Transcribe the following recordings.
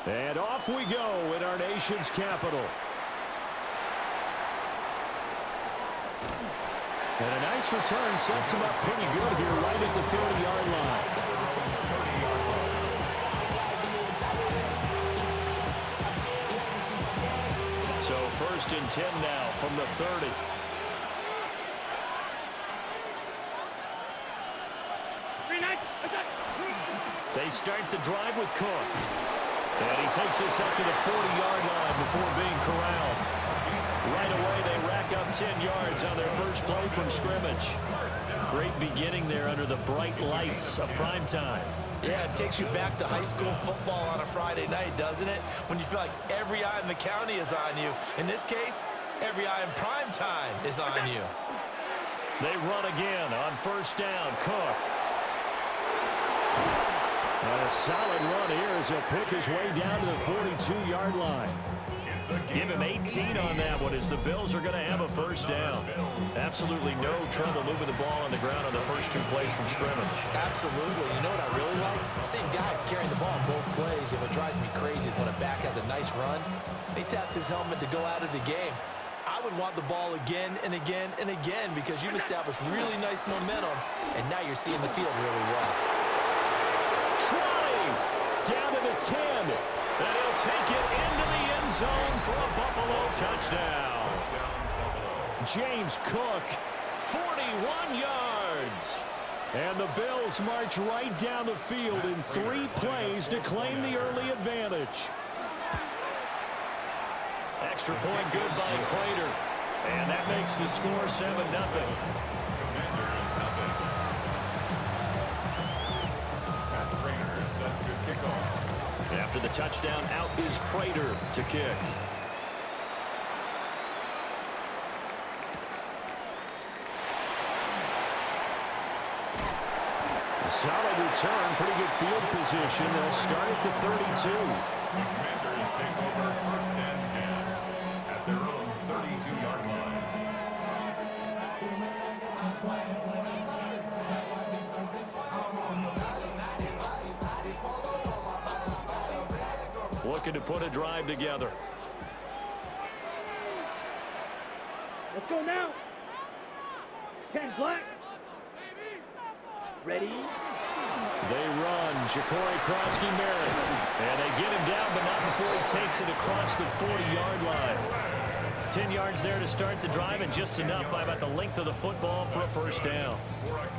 And off we go in our nation's capital. And a nice return sets him up pretty good here right at the 30-yard line. So 1st and 10 now from the 30. They start the drive with Cook. And he takes us up to the 40-yard line before being corralled. Right away, they rack up 10 yards on their first play from scrimmage. Great beginning there under the bright lights of prime time. Yeah, it takes you back to high school football on a Friday night, doesn't it? When you feel like every eye in the county is on you. In this case, every eye in prime time is on you. They run again on 1st down. Cook. And a solid run here as he'll pick his way down to the 42-yard line. Give him 18 on that one as the Bills are going to have a 1st down. Absolutely no trouble moving the ball on the ground on the first 2 plays from scrimmage. Absolutely. You know what I really like? Same guy carrying the ball in both plays. And what drives me crazy is when a back has a nice run, he taps his helmet to go out of the game. I would want the ball again and again and again because you've established really nice momentum, and now you're seeing the field really well. Trying down to the 10. And he'll take it into the end zone for a Buffalo touchdown. James Cook, 41 yards. And the Bills march right down the field in 3 plays to claim the early advantage. Extra point good by Prater. And that makes the score 7-0. After the touchdown, out is Prater to kick. A solid return, pretty good field position. They'll start at the 32. The Commanders take over 1st and 10 at their own 32-yard line. Looking to put a drive together. Let's go now. 10 black. Ready. They run. Ja'Cory Krosky-Merritt. And they get him down, but not before he takes it across the 40-yard line. 10 yards there to start the drive, and just enough by about the length of the football for a 1st down.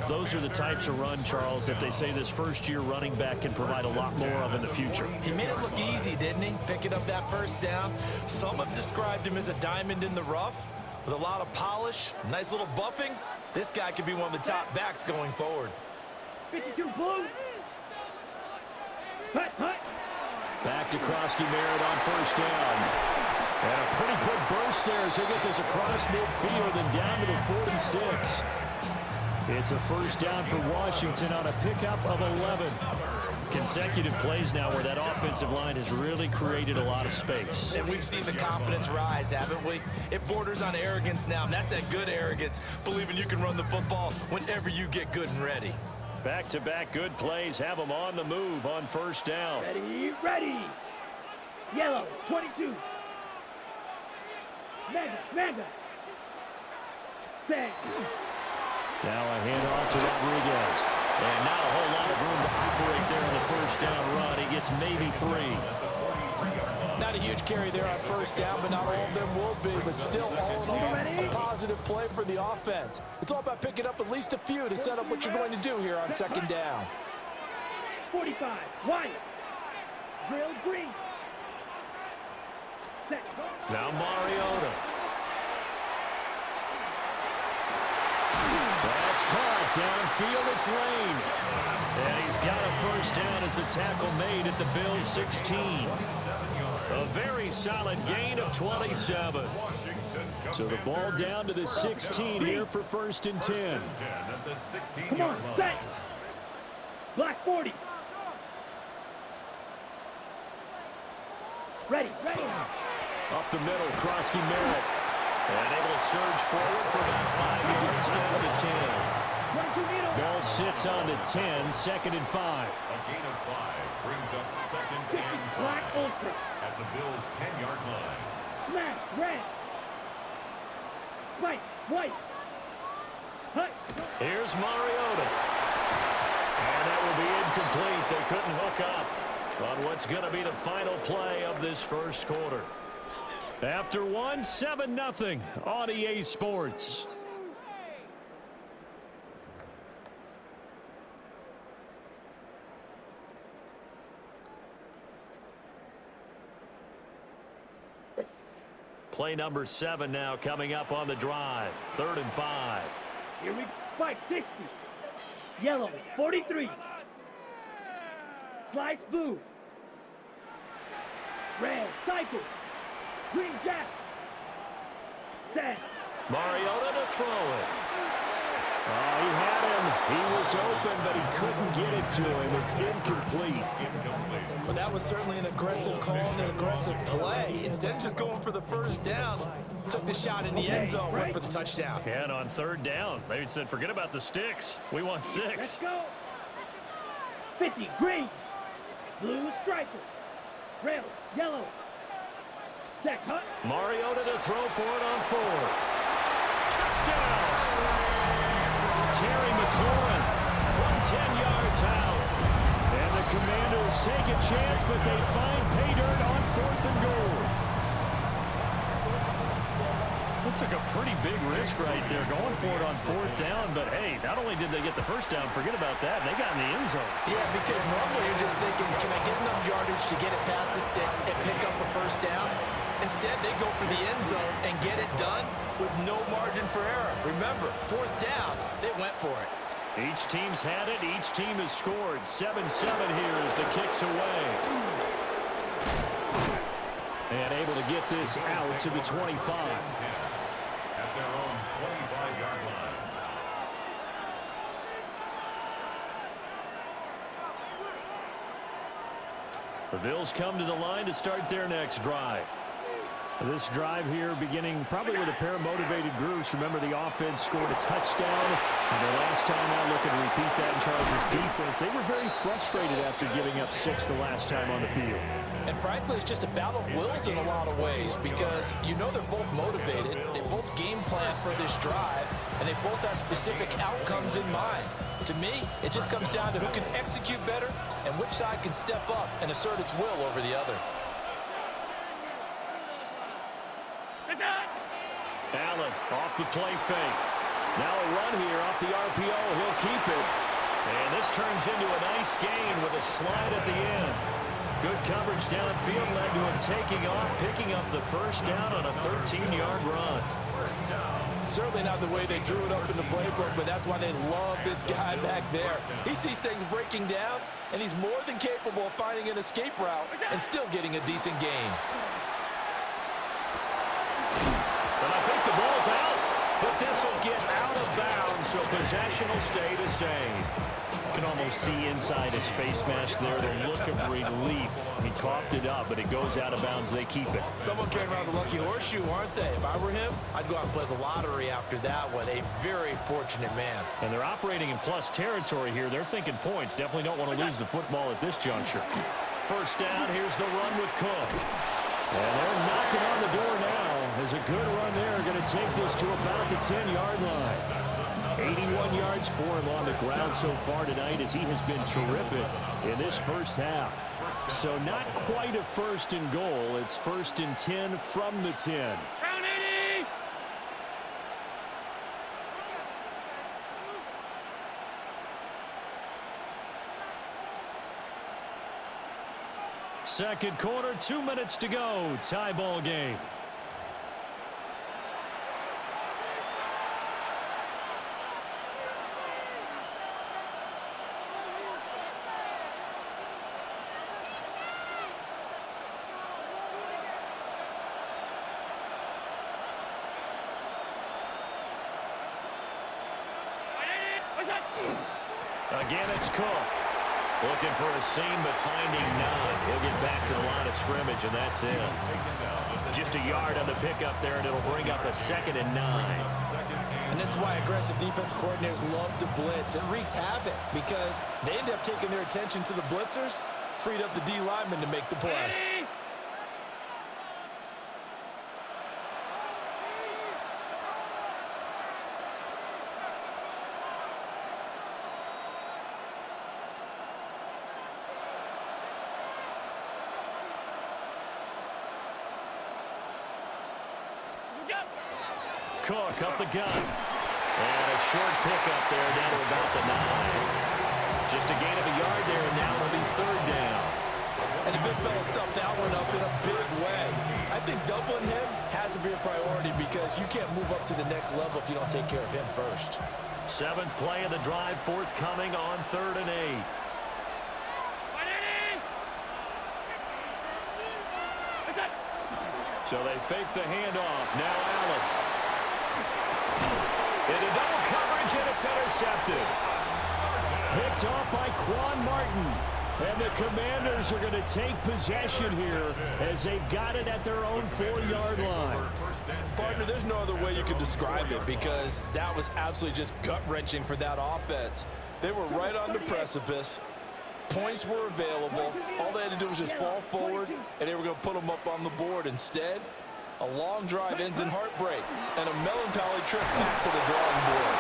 Those are the types of run, Charles, that they say this first-year running back can provide a lot more of in the future. He made it look easy, didn't he? Picking up that 1st down. Some have described him as a diamond in the rough with a lot of polish, nice little buffing. This guy could be one of the top backs going forward. 52 blue. Hut, hut. Back to Krosky-Merritt on 1st down. And a pretty quick burst there as they get this across midfield and down to the 46. It's a 1st down for Washington on a pickup of 11. Consecutive plays now where that offensive line has really created a lot of space. And we've seen the confidence rise, haven't we? It borders on arrogance now, and that's that good arrogance, believing you can run the football whenever you get good and ready. Back-to-back good plays have them on the move on 1st down. Ready, ready. Yellow, 22. Mega. Set. Now a handoff to Rodriguez. And not a whole lot of room to operate there on the 1st down run. He gets maybe 3. Not a huge carry there on 1st down, but not all of them will be. But still, all in all, a positive play for the offense. It's all about picking up at least a few to set up what you're going to do here on 2nd down. 45, wide. Drill green. Set. Now Mariota. That's caught downfield. It's Lane. And he's got a 1st down as the tackle made at the Bills' 16. A very solid gain of 27. So the ball down to the 16 here for 1st and 10. Come on, set. Black 40. Ready. Up the middle, Krosky-Merritt. And able to surge forward for about 5 yards down to the 10. Ball sits on the 10, 2nd and 5. A gain of 5 brings up 2nd and 5. Here's Mariota. And that will be incomplete. They couldn't hook up on what's going to be the final play of this first quarter. After one, 7-0 on EA Sports. Play number 7 now coming up on the drive. 3rd and 5. Here we fight 60. Yellow, 43. Slice blue. Red, cycle. Green jack. Set. Mariota to throw it. Oh, he had him. He was open, but he couldn't get it to him. It's incomplete. Well, that was certainly an aggressive call and an aggressive play. Instead of just going for the first down, took the shot in the end zone, went for the touchdown. And on 3rd down, they said, forget about the sticks. We want 6. Let's go. 50, green. Blue striker. Red, yellow. Check, hut. Mariota to throw for it on 4th. Touchdown! Terry McLaurin from 10 yards out. And the Commanders take a chance, but they find pay dirt on 4th and goal. It took a pretty big risk right there going for it on 4th down, but hey, not only did they get the first down, forget about that, they got in the end zone. Yeah, because normally you're just thinking, can I get enough yardage to get it past the sticks and pick up a first down? Instead, they go for the end zone and get it done with no margin for error. Remember, 4th down, they went for it. Each team's had it. Each team has scored. 7-7 here as the kick's away. And able to get this out to the 25. At their own 25-yard line. The Bills come to the line to start their next drive. This drive here beginning probably with a pair of motivated groups. Remember, the offense scored a touchdown. And the last time out, looking to repeat that in Charles' defense. They were very frustrated after giving up 6 the last time on the field. And frankly, it's just a battle of wills in a lot of ways because you know they're both motivated. They both game plan for this drive, and they both have specific outcomes in mind. To me, it just comes down to who can execute better and which side can step up and assert its will over the other. Allen off the play fake. Now a run here off the RPO. He'll keep it. And this turns into a nice gain with a slide at the end. Good coverage downfield led to him taking off, picking up the first down on a 13-yard run. Certainly not the way they drew it up in the playbook, but that's why they love this guy back there. He sees things breaking down, and he's more than capable of finding an escape route and still getting a decent gain. And I think the ball's out, but this will get out of bounds, so possession will stay the same. You can almost see inside his face mask there the look of relief. He coughed it up, but it goes out of bounds. They keep it. Someone came around the lucky horseshoe, aren't they? If I were him, I'd go out and play the lottery after that one. A very fortunate man. And they're operating in plus territory here. They're thinking points. Definitely don't want to lose the football at this juncture. First down, here's the run with Cook. And they're knocking on the door now. There's a good run there. Going to take this to about the 10-yard line. 81 yards for him on the ground so far tonight as he has been terrific in this first half. So not quite a 1st and goal. It's 1st and 10 from the 10. Second quarter, 2 minutes to go. Tie ball game. Again, it's Cook. Looking for a seam, but finding none. He'll get back to the line of scrimmage, and that's it. Just a yard on the pickup there, and it'll bring up a 2nd and 9. And this is why aggressive defense coordinators love to blitz. It wreaks havoc because they end up taking their attention to the blitzers, freed up the D lineman to make the play. Cook up the gut. And a short pickup there down to about the 9. Just a gain of a yard there, and now it'll be 3rd down. And the big fella stuffed that one up in a big way. I think doubling him has to be a priority because you can't move up to the next level if you don't take care of him first. 7th play of the drive, forthcoming on 3rd and 8. So they fake the handoff. Now Allen. Into double coverage, and it's intercepted. Picked off by Quan Martin. And the Commanders are going to take possession here as they've got it at their own 4-yard line. Partner, there's no other way you could describe it because that was absolutely just gut-wrenching for that offense. They were right on the precipice. Points were available. All they had to do was just fall forward, and they were going to put them up on the board. Instead, a long drive ends in heartbreak and a melancholy trip back to the drawing board.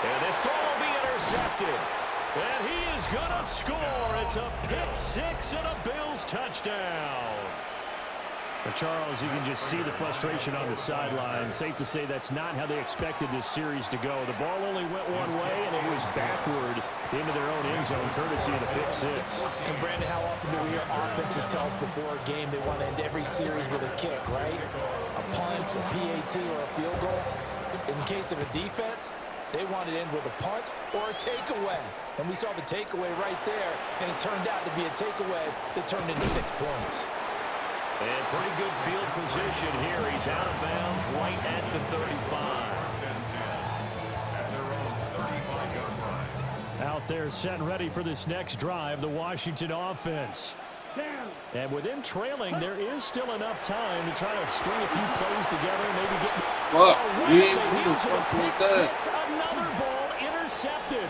And this throw will be intercepted. And he is going to score. It's a pick 6 and a Bills touchdown. Well, Charles, you can just see the frustration on the sideline. Safe to say that's not how they expected this series to go. The ball only went one way, and it was backward into their own end zone, courtesy of the pick 6. And, Brandon, how often do we hear offenses tell us before a game they want to end every series with a kick, right? A punt, a PAT, or a field goal. In the case of a defense, they want to end with a punt or a takeaway. And we saw the takeaway right there, and it turned out to be a takeaway that turned into 6 points. And pretty good field position here. He's out of bounds right at the 35. Out there set and ready for this next drive, the Washington offense. And with them trailing, there is still enough time to try to string a few plays together. Maybe get another ball intercepted.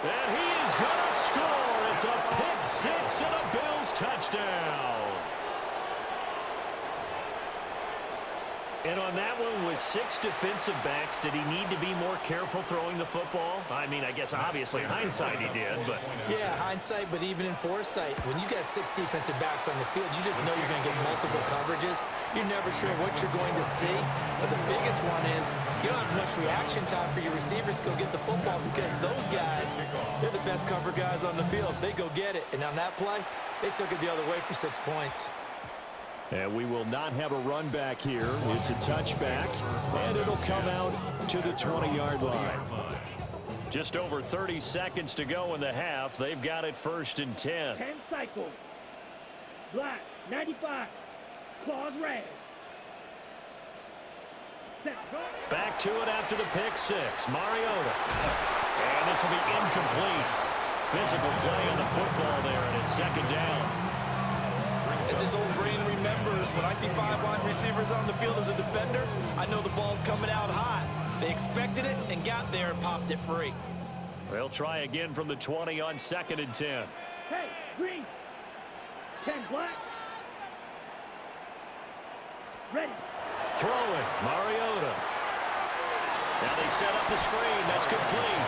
And he is going to score. It's a pick 6 and a Bills touchdown. And on that one, with 6 defensive backs, did he need to be more careful throwing the football? I mean, I guess obviously in hindsight he did, but... Yeah, hindsight, but even in foresight, when you got 6 defensive backs on the field, you just know you're going to get multiple coverages. You're never sure what you're going to see. But the biggest one is you don't have much reaction time for your receivers to go get the football because those guys, they're the best cover guys on the field. They go get it. And on that play, they took it the other way for 6 points. And we will not have a run back here. It's a touchback, and it'll come out to the 20-yard line. Just over 30 seconds to go in the half. They've got it 1st and 10. 10 cycles. Black, 95. Claws red. Set. Back to it after the pick 6. Mariota. And this will be incomplete. Physical play on the football there, and it's 2nd down. As this old brain remembers, when I see 5 wide receivers on the field as a defender, I know the ball's coming out hot. They expected it and got there and popped it free. They'll try again from the 20 on 2nd and 10. Hey, green. 10 black. Ready. Throwing, Mariota. Now they set up the screen. That's complete.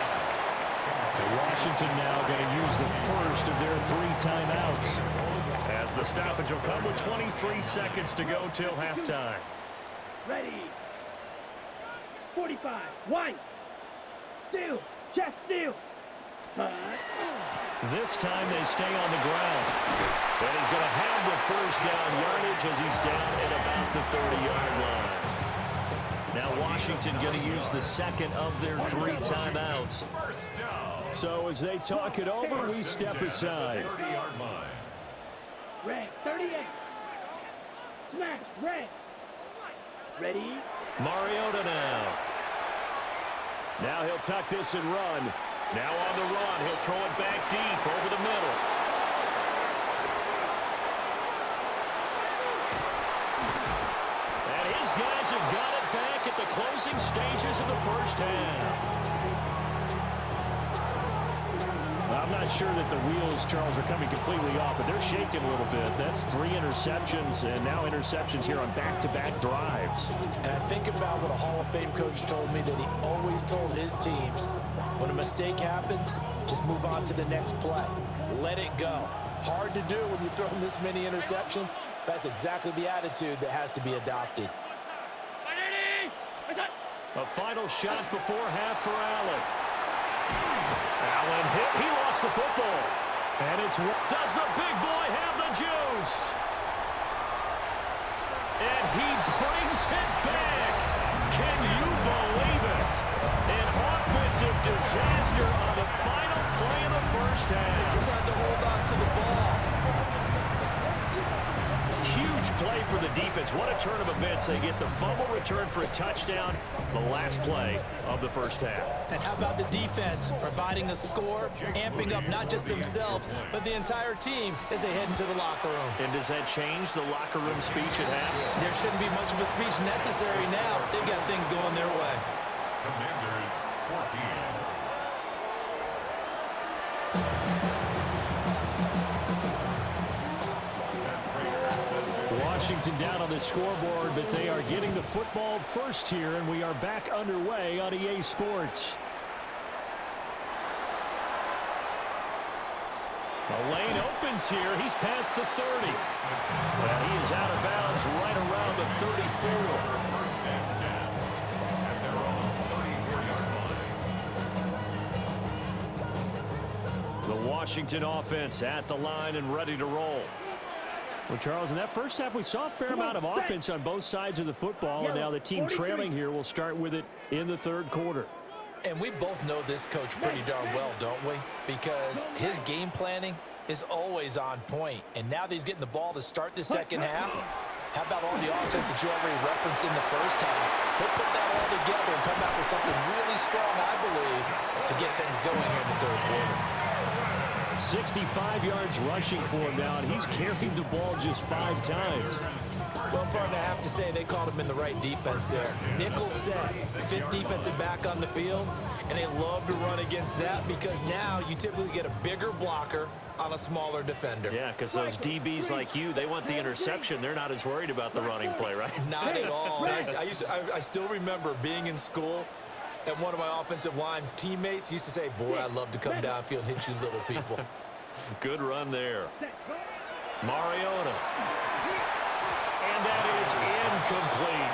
And Washington now going to use the first of their 3 timeouts. As the stoppage will come with 23 seconds to go till halftime. Ready. 45. White. Steal. Chest steal. This time they stay on the ground. And he's going to have the 1st down yardage as he's down at about the 30-yard line. Now Washington going to use the 2nd of their 3 timeouts. So as they talk it over, we step aside. Red, 38. Smash, red. Ready. Mariota now. Now he'll tuck this and run. Now on the run, he'll throw it back deep over the middle. And his guys have got it back at the closing stages of the 1st half. I'm not sure that the wheels, Charles, are coming completely off, but they're shaking a little bit. That's 3 interceptions, and now interceptions here on back-to-back drives. And I think about what a Hall of Fame coach told me that he always told his teams, when a mistake happens, just move on to the next play. Let it go. Hard to do when you've thrown this many interceptions. That's exactly the attitude that has to be adopted. A final shot before half for Allen. Allen hit. He lost the football. And it's... Does the big boy have the juice? And he brings it back. Can you believe it? An offensive disaster on the final play of the first half. Just had to hold on to the ball. Huge play for the defense. What a turn of events. They get the fumble return for a touchdown, the last play of the first half. And how about the defense providing a score, amping up not just themselves, but the entire team as they head into the locker room. And does that change the locker room speech at half? There shouldn't be much of a speech necessary now. They've got things going their way. Commanders 14. Washington down on the scoreboard, but they are getting the football first here, and we are back underway on EA Sports. The lane opens here. He's past the 30. Well, he is out of bounds right around the 34. First and 10. At their own 34-yard line. The Washington offense at the line and ready to roll. Well, Charles, in that first half, we saw a fair amount of offense on both sides of the football, and now the team trailing here will start with it in the third quarter. And we both know this coach pretty darn well, don't we? Because his game planning is always on point. And now that he's getting the ball to start the second half, how about all the offense that you already referenced in the first half? He'll put that all together and come out with something really strong, I believe, to get things going here in the third quarter. 65 yards rushing for him now, and he's carried the ball just 5 times. Well, partner, I have to say they called him in the right defense there. Nickel set, fifth defensive back on the field, and they love to run against that because now you typically get a bigger blocker on a smaller defender. Yeah, because those DBs like you, they want the interception. They're not as worried about the running play, right? Not at all. I still remember being in school, and one of my offensive line teammates used to say, boy, I'd love to come downfield and hit you little people. Good run there. Mariota. And that is incomplete.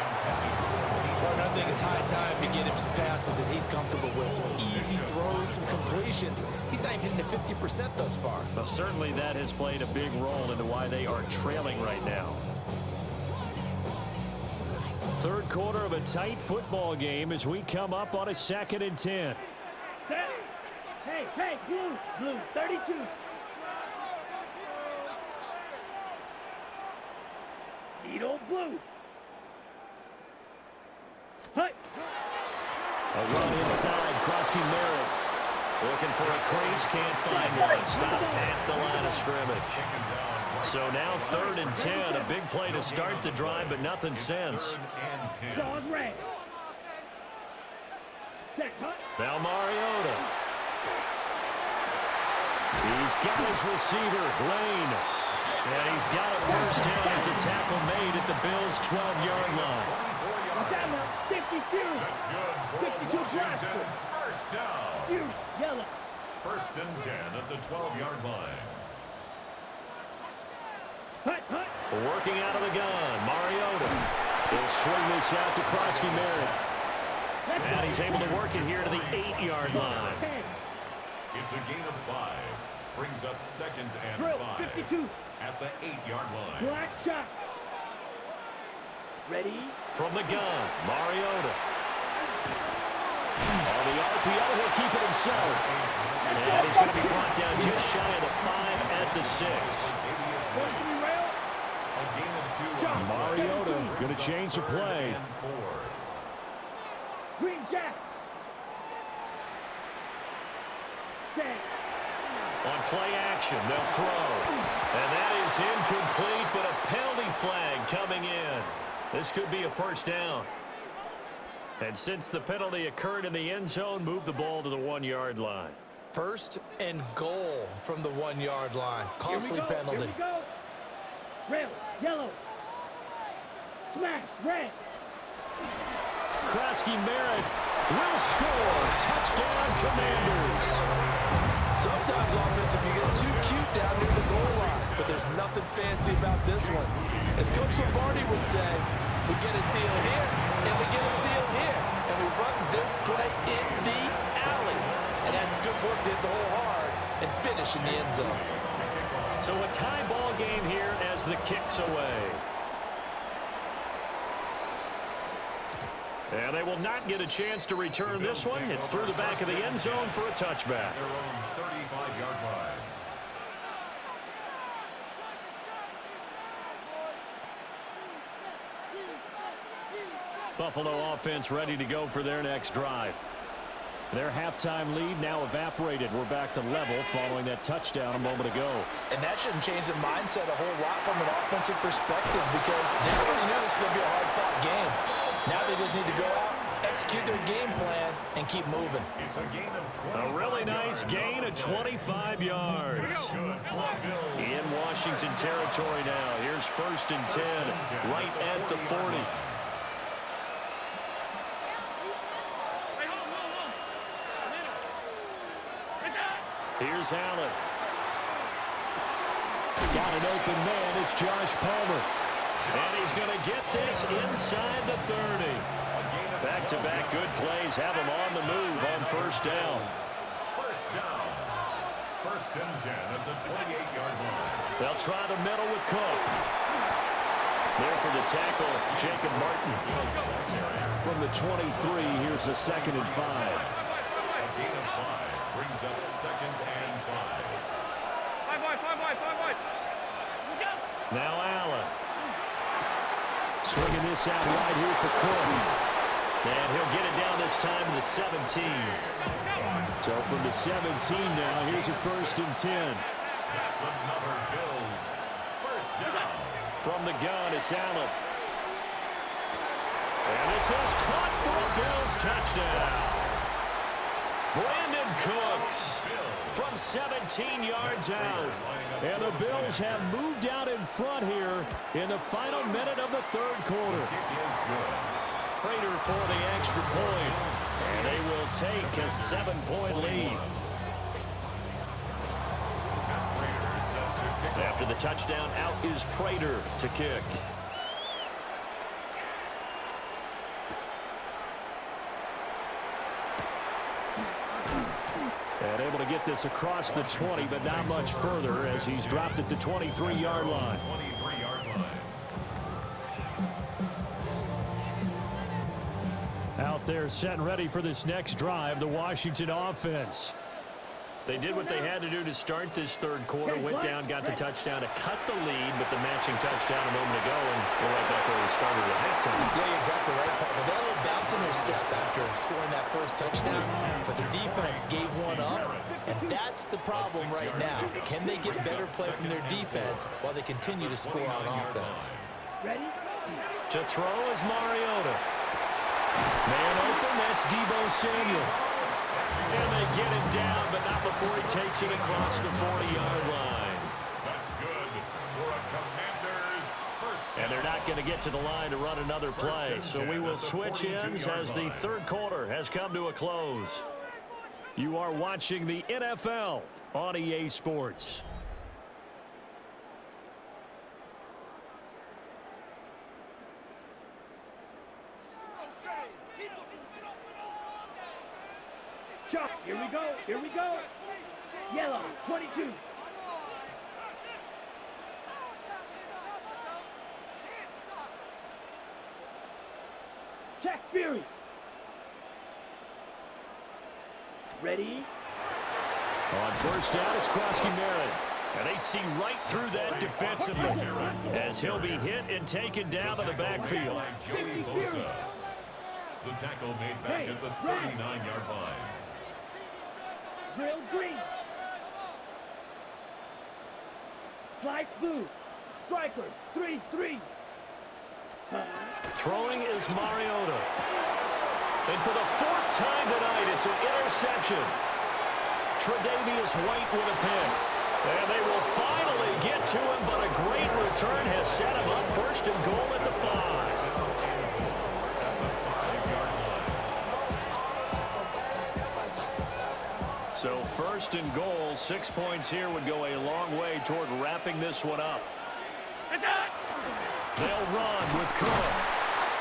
Well, I think it's high time to get him some passes that he's comfortable with, some easy throws, some completions. He's not even hitting the 50% thus far. Well, certainly that has played a big role into why they are trailing right now. Third quarter of a tight football game as we come up on a 2nd and 10. Hey, blue, 32. Need old blue. Hey. A run inside, Krosky Merritt. Looking for a crease, can't find one. Stopped at the line of scrimmage. So now 3rd and 10, a big play to start the drive, but nothing since. Now Mariota. He's got his receiver, Lane. And he's got a first down as a tackle made at the Bills' 12-yard line. 52. That's good for Washington. First down. Yellow. 1st and 10 at the 12-yard line. Working out of the gun, Mariota. He'll swing this out to Krosky Merritt. And he's able to work it here to the 8-yard line. It's a gain of 5. Brings up 2nd and 5. 52. At the 8-yard line. Black shot. Ready? From the gun, Mariota. On the RPO, he'll keep it himself. And he's going to be brought down just shy of the 5 at the 6. A gain of 2. Mariota going to change the play. And 4. Green Jack. Stay. On play action, they'll throw. And that is incomplete, but a penalty flag coming in. This could be a first down. And since the penalty occurred in the end zone, move the ball to the 1-yard line. 1st and goal from the 1-yard line. Costly penalty. Here we go. Red, yellow. Smash, red. Krosky Merritt will score. Touchdown, Commanders. Sometimes offense can get too cute down near the goal line, but there's nothing fancy about this one. As Coach Lombardi would say, we get a seal here, and we get a seal here, and we this play in the alley. And that's good work to hit the hole hard and finish in the end zone. So a tie ball game here as the kick's away. And they will not get a chance to return this one. It's through the back of the end zone for a touchback. Their own 35-yard line. Buffalo offense ready to go for their next drive. Their halftime lead now evaporated. We're back to level following that touchdown a moment ago. And that shouldn't change the mindset a whole lot from an offensive perspective because they already knew this was going to be a hard-fought game. Now they just need to go out, execute their game plan, and keep moving. It's a gain of 20. A really nice gain of 25 yards. In Washington territory now. Here's 1st and 10, right at the 40. Here's Allen. Got an open man. It's Josh Palmer. And he's going to get this inside the 30. Back-to-back good plays have him on the move on 1st down. First down. 1st and 10 at the 28-yard line. They'll try the middle with Cook. There for the tackle, Jacob Martin. From the 23, here's a 2nd and 5. A gain of 5 brings up 2nd and 5. Five wide. Now Allen. Swinging this out right here for Cook. And he'll get it down this time to the 17. So from the 17 now, here's a 1st and 10. That's another Bills. First down. From the gun, it's Allen. And this is caught for a Bills touchdown. Brandon Cooks from 17 yards out. And the Bills have moved out in front here in the final minute of the 3rd quarter. Kick is good. Prater for the extra point. And they will take a 7-point lead. After the touchdown, out is Prater to kick. And able to get this across the 20, but not much further as he's dropped at the 23-yard line. 23-yard line. Out there set and ready for this next drive, the Washington offense. They did what they had to do to start this 3rd quarter, went down, got the touchdown to cut the lead, but the matching touchdown a moment ago, and we're right back where we started at halftime. Yeah, you're exactly right, partner. They had a little bounce in their step after scoring that 1st touchdown, but the defense gave one up, and that's the problem right now. Can they get better play from their defense while they continue to score on offense? Ready? To throw is Mariota. Man open, that's Deebo Samuel. And they get him down, but not before he takes it across the 40-yard line. That's good for a Commanders first down. And they're not going to get to the line to run another play. So we will switch ends as the 3rd quarter has come to a close. You are watching the NFL on EA Sports. Chuck, here we go. Yellow, 22. Jack Fury. Ready? On 1st down, it's Krosky-Merritt. And they see right through that defensively as he'll be hit and taken down to the backfield. Joey Bosa. The tackle made back at the 39-yard line. Drill green. Flight blue. Striker, 3-3. Throwing is Mariota. And for the 4th time tonight, it's an interception. Tre'Davious White with a pick. And they will finally get to him, but a great return has set him up 1st and goal at the 5. So 1st and goal, 6 points here would go a long way toward wrapping this one up. They'll run with Cook.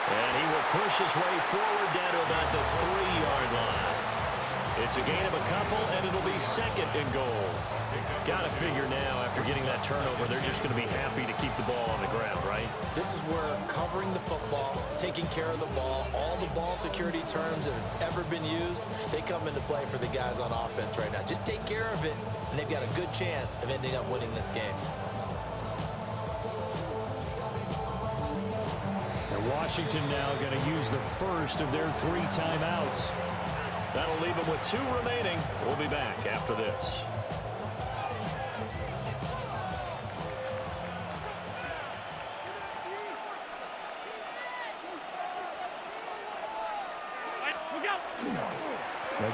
And he will push his way forward down to about the 3-yard line. It's a gain of a couple, and it'll be second and goal. Got to figure now, after getting that turnover, they're just going to be happy to keep the ball on the ground, right? This is where covering the football, taking care of the ball, all the ball security terms that have ever been used, they come into play for the guys on offense right now. Just take care of it, and they've got a good chance of ending up winning this game. And Washington now going to use the first of their 3 timeouts. That'll leave them with 2 remaining. We'll be back after this.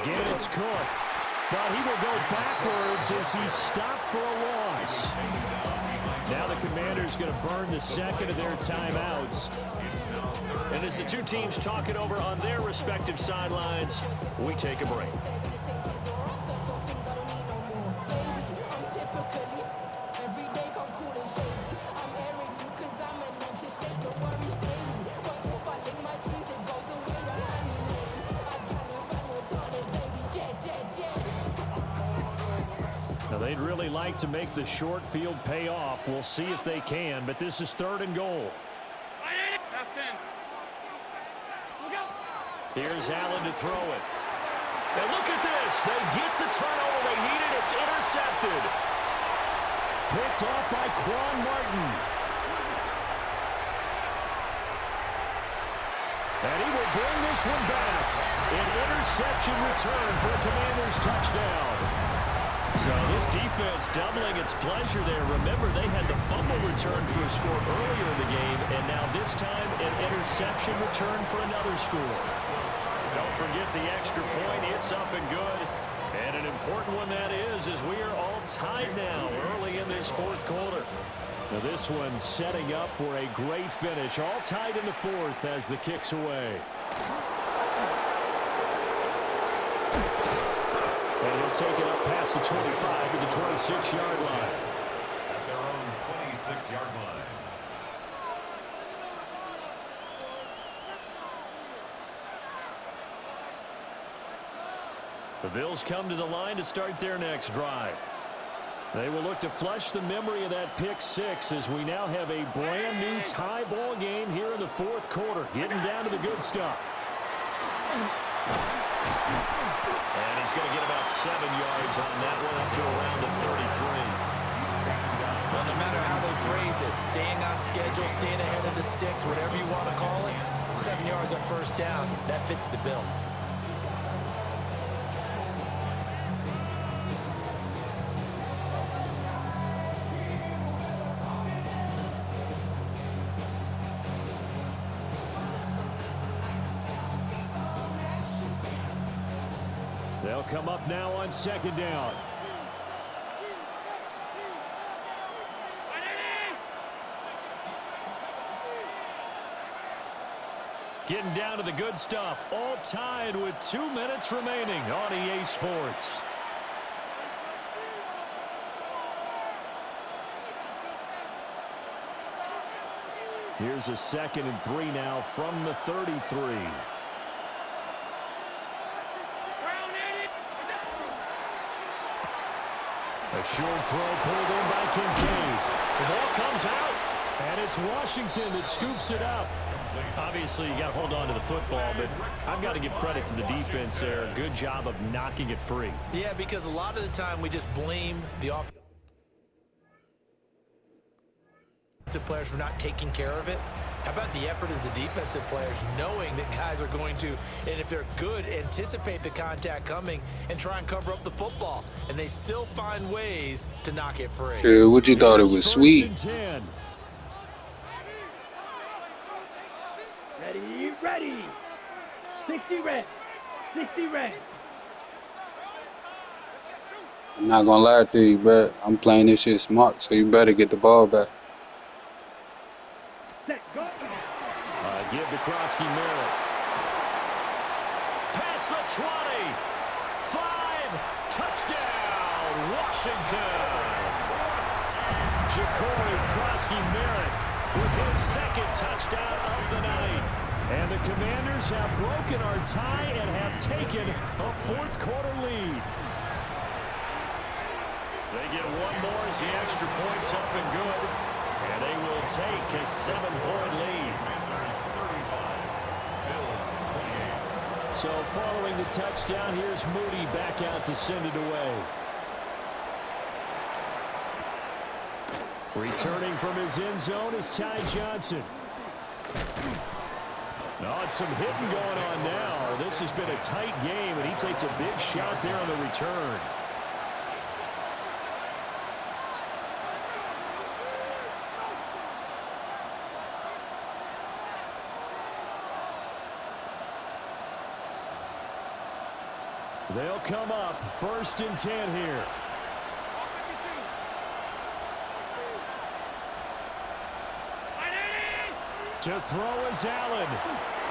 Again, it's Cook. But he will go backwards as he's stopped for a loss. Now the Commanders going to burn the second of their timeouts. And as the 2 teams talk it over on their respective sidelines, we take a break. Now, they'd really like to make the short field pay off. We'll see if they can, but this is 3rd and goal. Here's Allen to throw it. And look at this. They get the turnover they needed. It's intercepted. Picked off by Quan Martin. And he will bring this one back. An interception return for a Commanders touchdown. So this defense doubling its pleasure there. Remember, they had the fumble return for a score earlier in the game, and now this time an interception return for another score. Don't forget the extra point. It's up and good. And an important one that is, as we are all tied now early in this 4th quarter. Now this one setting up for a great finish. All tied in the 4th as the kick's away. And he'll take it up past the 25 to the 26-yard line. At their own 26-yard line. The Bills come to the line to start their next drive. They will look to flush the memory of that pick 6 as we now have a brand new tie ball game here in the 4th quarter. Getting down to the good stuff. And he's going to get about 7 yards on that one, up to around the 33. Well, no matter how they phrase it, staying on schedule, staying ahead of the sticks, whatever you want to call it, 7 yards on first down, that fits the bill. They'll come up now on 2nd down. Getting down to the good stuff. All tied with 2 minutes remaining on EA Sports. Here's a 2nd and 3 now from the 33. A short throw pulled in by Kincaid. The ball comes out, and it's Washington that scoops it up. Obviously, you got to hold on to the football, but I've got to give credit to the defense there. Good job of knocking it free. Yeah, because a lot of the time we just blame the offensive players for not taking care of it. How about the effort of the defensive players knowing that guys are going to, and if they're good, anticipate the contact coming and try and cover up the football. And they still find ways to knock it free. Sure, what you thought it was sweet? Ready, ready. 60 red. 60 red. I'm not gonna lie to you, but I'm playing this shit smart, so you better get the ball back. Set, go. Give to Krosky Merritt. Past the 20. 5. Touchdown, Washington. Jacory Krosky Merritt with his 2nd touchdown of the night. And the Commanders have broken our tie and have taken a fourth-quarter lead. They get one more as the extra point's up and good. And they will take a 7-point lead. So following the touchdown, here's Moody back out to send it away. Returning from his end zone is Ty Johnson. Oh, it's some hitting going on now. This has been a tight game, and he takes a big shot there on the return. They'll come up 1st and 10 here. To throw is Allen.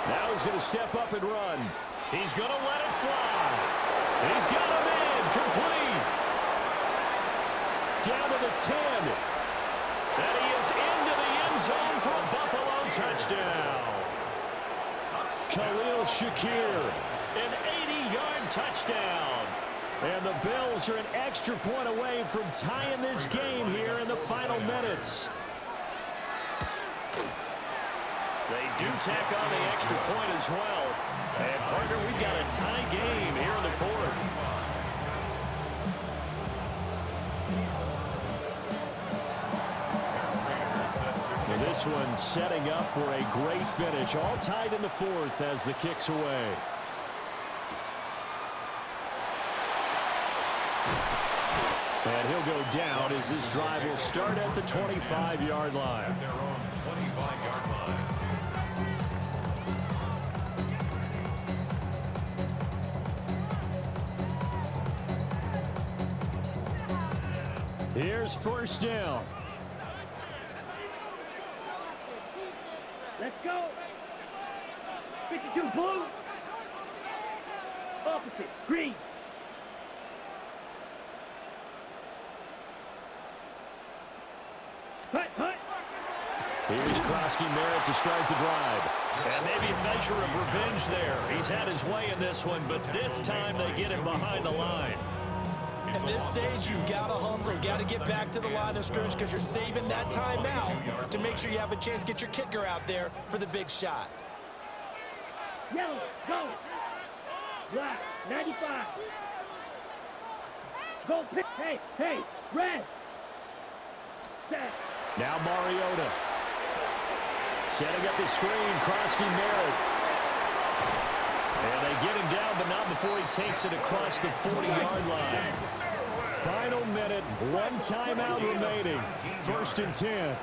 Now he's going to step up and run. He's going to let it fly. He's got him in. Complete. Down to the 10. And he is into the end zone for a Buffalo touchdown. Khalil Shakir, an 80-yard touchdown. And the Bills are an extra point away from tying this game here in the final minutes. They do tack on the extra point as well. And, partner, we've got a tie game here in the fourth. And this one setting up for a great finish. All tied in the fourth as the kick's away. And he'll go down as this drive will start at the 25-yard line. Their own 25-yard line. Here's 1st down. Let's go. 52 blue. Opposite, green. Hut, hut. Here's Krosky Merritt to start the drive. And maybe a measure of revenge there. He's had his way in this one, but this time they get him behind the line. At this stage, you've got to hustle. Got to get back to the line of scrimmage because you're saving that timeout to make sure you have a chance to get your kicker out there for the big shot. Yellow, go. Black, 95. Go pick. Hey, hey, red. Set. Now Mariota. Setting up the screen, Krosky Merritt. And they get him down, but not before he takes it across the 40-yard line. Final minute, one timeout remaining. 1st and 10. And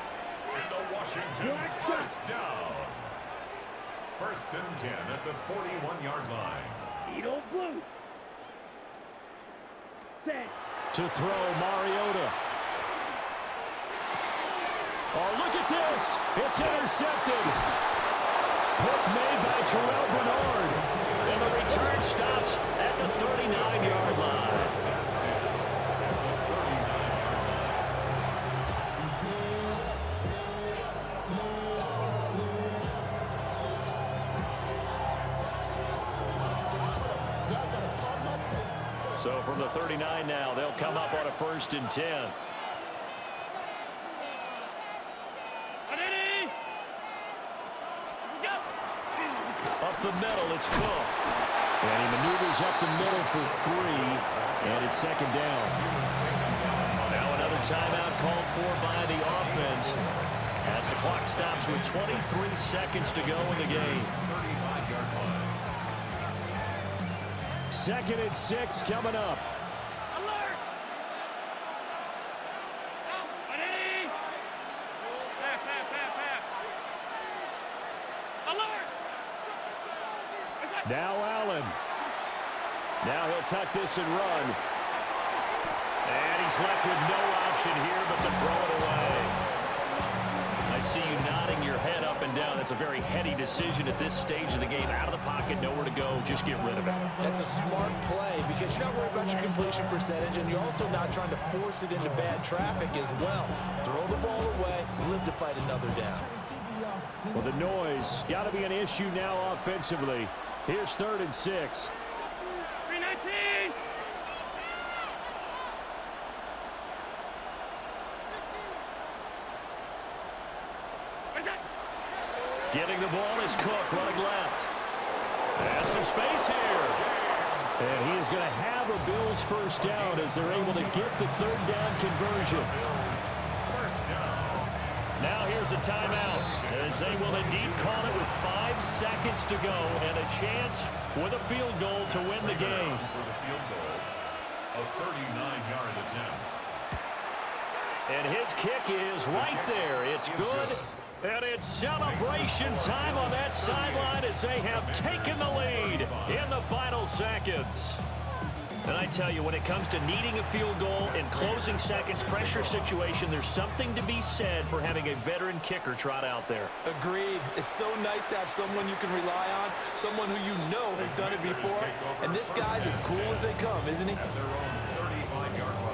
the Washington first down. 1st and 10 at the 41-yard line. Edo blue. Set. To throw, Mariota. Oh, look at this. It's intercepted. Hook made by Terrell Bernard. And the return stops at the 39-yard line. So from the 39 now, they'll come up on a 1st and 10. Up the middle, it's Cook. And he maneuvers up the middle for 3, and it's 2nd down. Now another timeout called for by the offense as the clock stops with 23 seconds to go in the game. 35-yard line. 2nd and 6 coming up. Alert! Ready? Pass. Alert! Now Allen. Now he'll tuck this and run. And he's left with no option here but to throw it away. I see you nodding your head up and down. That's a very heady decision at this stage of the game. Out of the pocket, nowhere to go. Just get rid of it. That's a smart play because you're not worried about your completion percentage, and you're also not trying to force it into bad traffic as well. Throw the ball away, live to fight another down. Well, the noise got to be an issue now offensively. Here's 3rd and 6. 319. Getting the ball is Cook running left. And some space here. And he is going to have a Bills first down as they're able to get the 3rd down conversion. Now here's a timeout as they will indeed call it with 5 seconds to go and a chance with a field goal to win the game. For the field goal, a 39-yard attempt. And his kick is right there. It's good. And it's celebration time on that sideline as they have taken the lead in the final seconds. And I tell you, when it comes to needing a field goal in closing seconds, pressure situation, there's something to be said for having a veteran kicker trot out there. Agreed. It's so nice to have someone you can rely on, someone who you know has done it before. And this guy's as cool as they come, isn't he? At their own 35-yard line.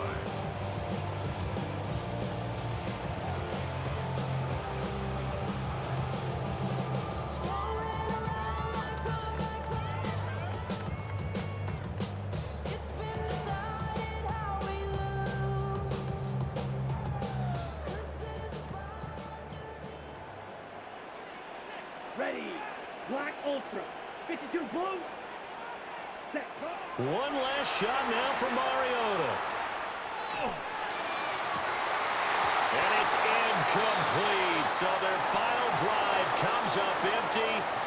Ready. Black Ultra. 52 blue. Set. One last shot now for Mariota. And it's incomplete. So their final drive comes up empty.